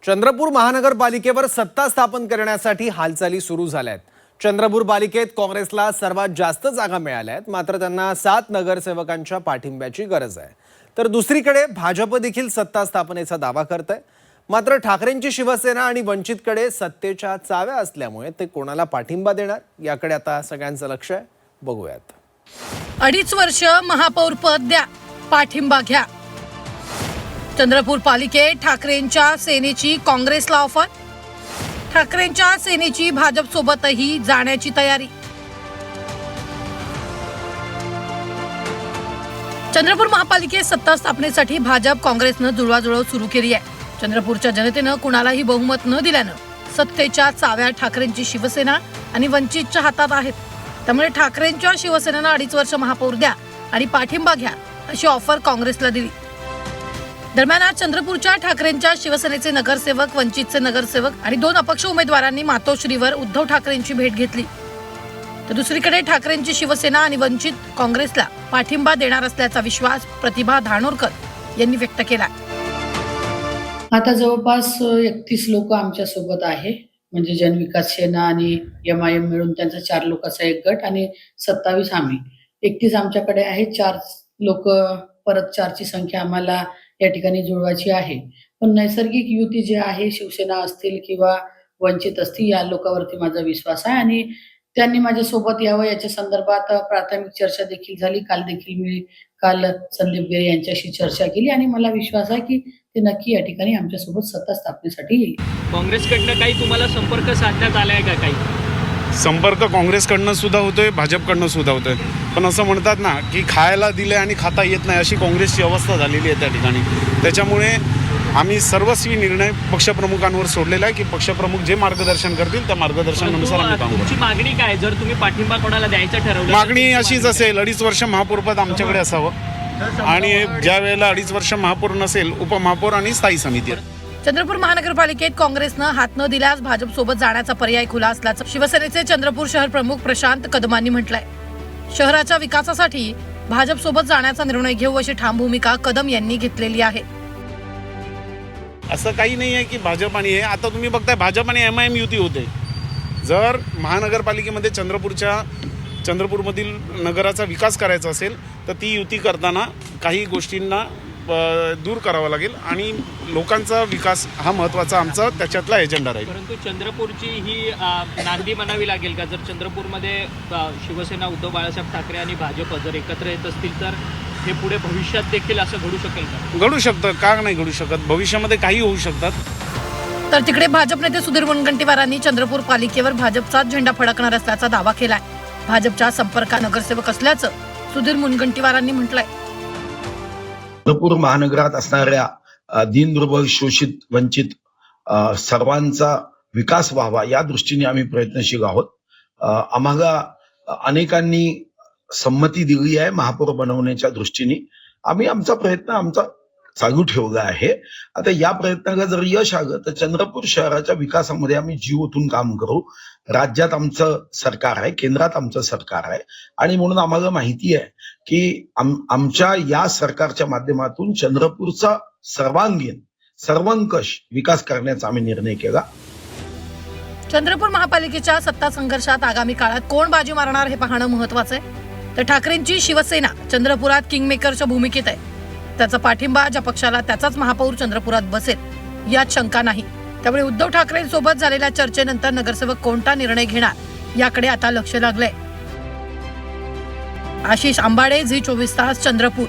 चंद्रपूर महानगरपालिकेवर सत्ता स्थापन करण्यासाठी हालचाली सुरू झाल्या आहेत। चंद्रपूर पालिकेत काँग्रेसला सर्वात जास्त जागा मिळाल्या आहेत, मात्र त्यांना 7 नगरसेवकांच्या पाठिंब्याची गरज आहे। तर दुसरीकडे भाजप देखील सत्ता स्थापनेचा दावा करत आहे, मात्र ठाकरेंची शिवसेना आणि वंचितकडे सत्तेच्या चाव्या असल्यामुळे ते कोणाला पाठिंबा देणार याकडे आता सगळ्यांचं लक्ष आहे। बघूयात। 2.5 वर्ष महापौर पद द्या, पाठिंबा घ्या। चंद्रपूर पालिकेत ठाकरेंच्या सेनेची काँग्रेसला ऑफर, ठाकरेंच्या सेनेची भाजप सोबतही जाण्याची तयारी। चंद्रपूर महापालिकेत सत्ता स्थापनेसाठी भाजप काँग्रेसनं जुळवाजुळव सुरू केली आहे। चंद्रपूरच्या जनतेनं कुणालाही बहुमत न दिल्यानं सत्तेच्या चाव्या ठाकरेंची शिवसेना आणि वंचितच्या हातात आहेत। त्यामुळे ठाकरेंच्या शिवसेनेनं 2.5 वर्ष महापौर द्या आणि पाठिंबा घ्या अशी ऑफर काँग्रेसला दिली। दरम्यान आज चंद्रपूरच्या ठाकरेंच्या शिवसेनेचे नगरसेवक, वंचितचे नगरसेवक आणि 2 अपक्ष उमेदवारांनी मातोश्रीवर उद्धव ठाकरेंची भेट घेतली। तर दुसरीकडे ठाकरेंची शिवसेना आणि वंचित काँग्रेसला पाठिंबा देणार असल्याचा विश्वास प्रतिभा धानोरकर यांनी व्यक्त केला। आता जवळपास 31 लोक आमच्या सोबत आहे, म्हणजे जनविकास सेना आणि MIM मिळून त्यांचा 4 लोकांचा एक गट आणि 27 आम्ही 31 आमच्याकडे आहे। 4 लोक परत 4ची संख्या आम्हाला या ठिकाणी जुळवायची आहे। पण नैसर्गिक युती जे आहे, शिवसेना असतील किंवा वंचित असतील, या लोकांवरती माझा विश्वास आहे आणि त्यांनी माझ्यासोबत यावं याच्या संदर्भात प्राथमिक चर्चा देखील झाली। काल संदीप गिरे यांच्याशी चर्चा केली आणि मला विश्वास आहे की ते नक्की या ठिकाणी आमच्यासोबत सत्ता स्थापनेसाठी येईल। काँग्रेसकडनं काही तुम्हाला संपर्क साधण्यात आलाय का? काही संपर्क काँग्रेसकडनं सुद्धा होतोय, भाजपकडनं सुद्धा होतोय, पण असं म्हणतात ना की खायला दिले आणि खाता येत नाही, अशी काँग्रेसची अवस्था झालेली आहे त्या ठिकाणी। त्याच्यामुळे आम्ही सर्वस्वी निर्णय पक्षप्रमुखांवर सोडलेला आहे की पक्षप्रमुख जे मार्गदर्शन करतील त्या मार्गदर्शनानुसार आम्ही काम करू। तुमची मागणी काय जर तुम्ही पाठिंबा कोणाला द्यायचं ठरवलं? मागणी अशीच असेल, 2.5 वर्ष महापौरपद आमच्याकडे असावं आणि ज्या वेळेला 2.5 वर्ष महापौर नसेल, उपमहापौर आणि स्थायी समिती। चंद्रपूर महानगरपालिकेत काँग्रेसनं हात न दिल्यास भाजप सोबत जाण्याचा पर्याय खुला असल्याचं शिवसेनेचे चंद्रपूर शहर प्रमुख प्रशांत कदमांनी म्हटलंय। शहराच्या विकासासाठी भाजप सोबत जाण्याचा निर्णय घेऊ अशी ठाम भूमिका कदम यांनी घेतलेली आहे। असं काही नाही आहे की भाजप आणि हे, आता तुम्ही बघताय भाजप आणि MIM युती होते। जर महानगरपालिकेमध्ये चंद्रपूरमधील नगराचा विकास करायचा असेल तर ती युती करताना काही गोष्टींना दूर करावा लागेल आणि लोकांचा विकास हा महत्त्वाचा आमचा त्याच्यातला एजेंडा राहील। परंतु चंद्रपूरची ही नांदी म्हणावी लागेल का? जर चंद्रपूरमध्ये शिवसेना, उद्धव बाळासाहेब ठाकरे आणि भाजप जर एकत्र येत असतील तर हे पुढे भविष्यात देखील असं घडू शकेल का? घडू शकतं, का नाही घडू शकत? भविष्यामध्ये काही होऊ शकतात। तर तिकडे भाजप नेते सुधीर मुनगंटीवारांनी चंद्रपूर पालिकेवर भाजपचाच झेंडा फडकणार असल्याचा दावा केलाय। भाजपच्या संपर्कात नगरसेवक असल्याचं सुधीर मुनगंटीवारांनी म्हटलंय। चंद्रपूर महानगरात असणाऱ्या दीनदुर्बल, शोषित, वंचित सर्वांचा विकास व्हावा या दृष्टीने आम्ही प्रयत्नशील आहोत। आम्हाला अनेकांनी संमती दिली आहे महापौर बनवण्याच्या दृष्टीने। आम्ही आमचा प्रयत्न चालू ठेवला आहे। आता या प्रयत्नाला जर यश आलं तर चंद्रपूर शहराच्या विकासामध्ये आम्ही जीव ओतून काम करू। राज्यात आमचं सरकार आहे, केंद्रात आमचं सरकार आहे आणि म्हणून आम्हाला माहिती आहे की आमच्या या सरकारच्या माध्यमातून चंद्रपूरचा सर्वांगीण, सर्वंकष विकास करण्याचा आम्ही निर्णय केला। चंद्रपूर महापालिकेच्या सत्ता संघर्षात आगामी काळात कोण बाजी मारणार हे पाहणं महत्त्वाचं आहे। तर ठाकरेंची शिवसेना चंद्रपुरात किंगमेकरच्या भूमिकेत आहे। त्याचा पाठिंबा ज्या पक्षाला त्याचाच महापौर चंद्रपुरात बसेल यात शंका नाही। त्यामुळे उद्धव ठाकरेंसोबत झालेल्या चर्चेनंतर नगरसेवक कोणता निर्णय घेणार याकडे आता लक्ष लागलंय। आशिष आंबाडे, झी 24 तास, चंद्रपूर।